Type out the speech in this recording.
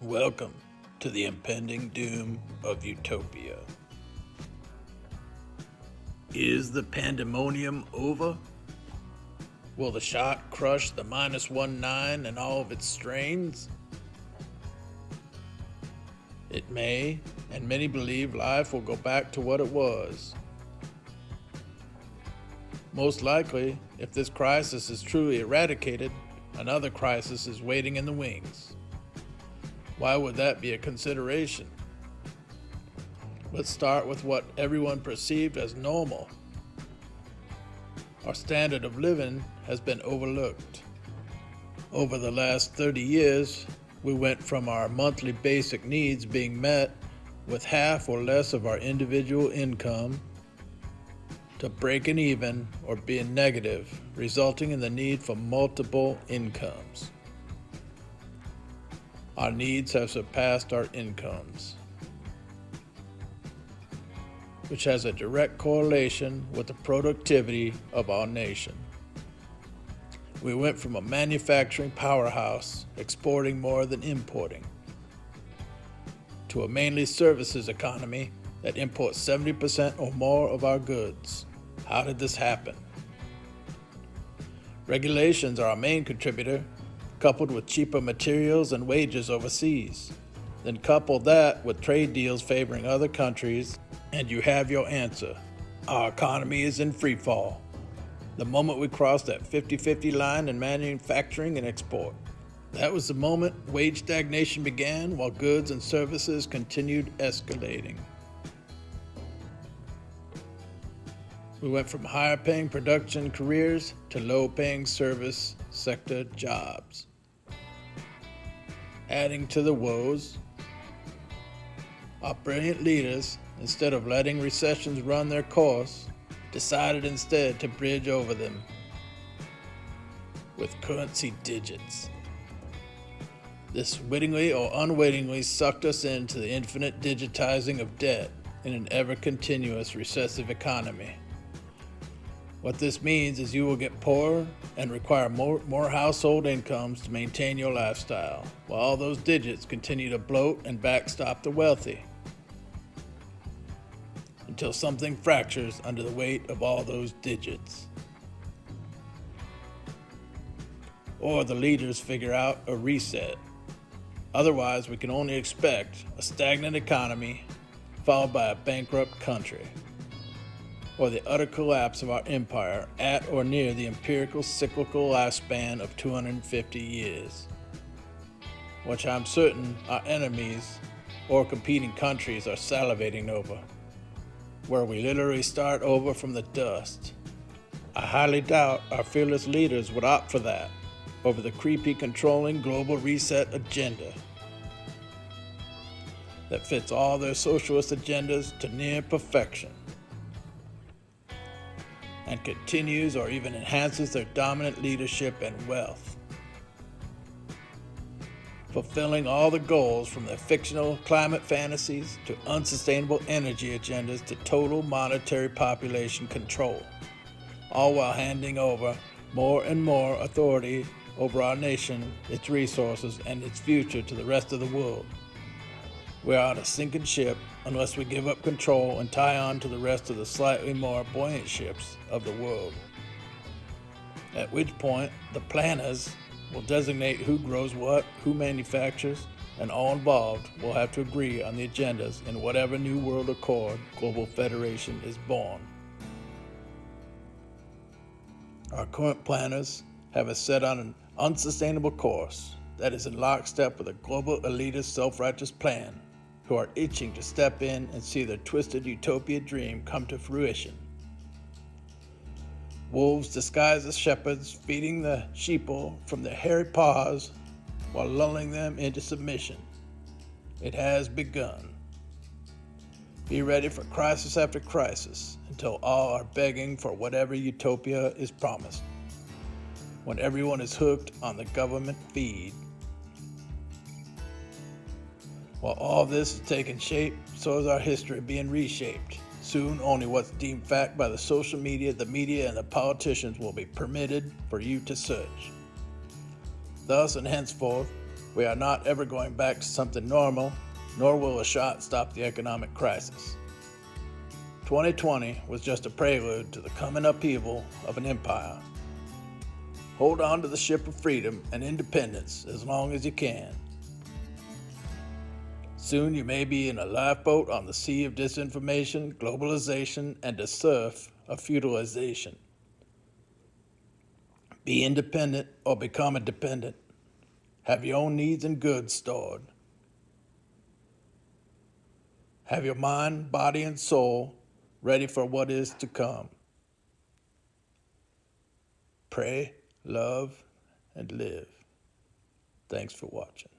Welcome to the impending doom of Utopia. Is the pandemonium over? Will the shock crush the -19 and all of its strains? It may, and many believe life will go back to what it was. Most likely, if this crisis is truly eradicated, another crisis is waiting in the wings. Why would that be a consideration? Let's start with what everyone perceived as normal. Our standard of living has been overlooked. Over the last 30 years, we went from our monthly basic needs being met with half or less of our individual income to breaking even or being negative, resulting in the need for multiple incomes. Our needs have surpassed our incomes, which has a direct correlation with the productivity of our nation. We went from a manufacturing powerhouse, exporting more than importing, to a mainly services economy that imports 70% or more of our goods. How did this happen? Regulations are our main contributor, coupled with cheaper materials and wages overseas. Then couple that with trade deals favoring other countries, and you have your answer. Our economy is in free fall. The moment we crossed that 50-50 line in manufacturing and export, that was the moment wage stagnation began while goods and services continued escalating. We went from higher paying production careers to low paying service sector jobs. Adding to the woes, our brilliant leaders, instead of letting recessions run their course, decided instead to bridge over them with currency digits. This wittingly or unwittingly sucked us into the infinite digitizing of debt in an ever-continuous recessive economy. What this means is you will get poorer and require more household incomes to maintain your lifestyle, while all those digits continue to bloat and backstop the wealthy, until something fractures under the weight of all those digits. Or the leaders figure out a reset. Otherwise, we can only expect a stagnant economy followed by a bankrupt country, or the utter collapse of our empire at or near the empirical cyclical lifespan of 250 years, which I'm certain our enemies or competing countries are salivating over, where we literally start over from the dust. I highly doubt our fearless leaders would opt for that over the creepy, controlling global reset agenda that fits all their socialist agendas to near perfection and continues or even enhances their dominant leadership and wealth, fulfilling all the goals from their fictional climate fantasies to unsustainable energy agendas to total monetary population control, all while handing over more and more authority over our nation, its resources, and its future to the rest of the world. We are on a sinking ship unless we give up control and tie on to the rest of the slightly more buoyant ships of the world. At which point, the planners will designate who grows what, who manufactures, and all involved will have to agree on the agendas in whatever New World Accord Global Federation is born. Our current planners have us set on an unsustainable course that is in lockstep with a global elitist self-righteous plan, who are itching to step in and see their twisted utopia dream come to fruition. Wolves disguised as shepherds, feeding the sheeple from their hairy paws while lulling them into submission. It has begun. Be ready for crisis after crisis until all are begging for whatever utopia is promised, when everyone is hooked on the government feed. While all this is taking shape, so is our history being reshaped. Soon, only what's deemed fact by the social media, the media, and the politicians will be permitted for you to search. Thus and henceforth, We are not ever going back to something normal, nor will a shot stop the economic crisis. 2020 was just a prelude to the coming upheaval of an empire. Hold on to the ship of freedom and independence as long as you can. Soon you may be in a lifeboat on the sea of disinformation, globalization, and the surf of feudalization. Be independent or become a dependent. Have your own needs and goods stored. Have your mind, body, and soul ready for what is to come. Pray, love, and live. Thanks for watching.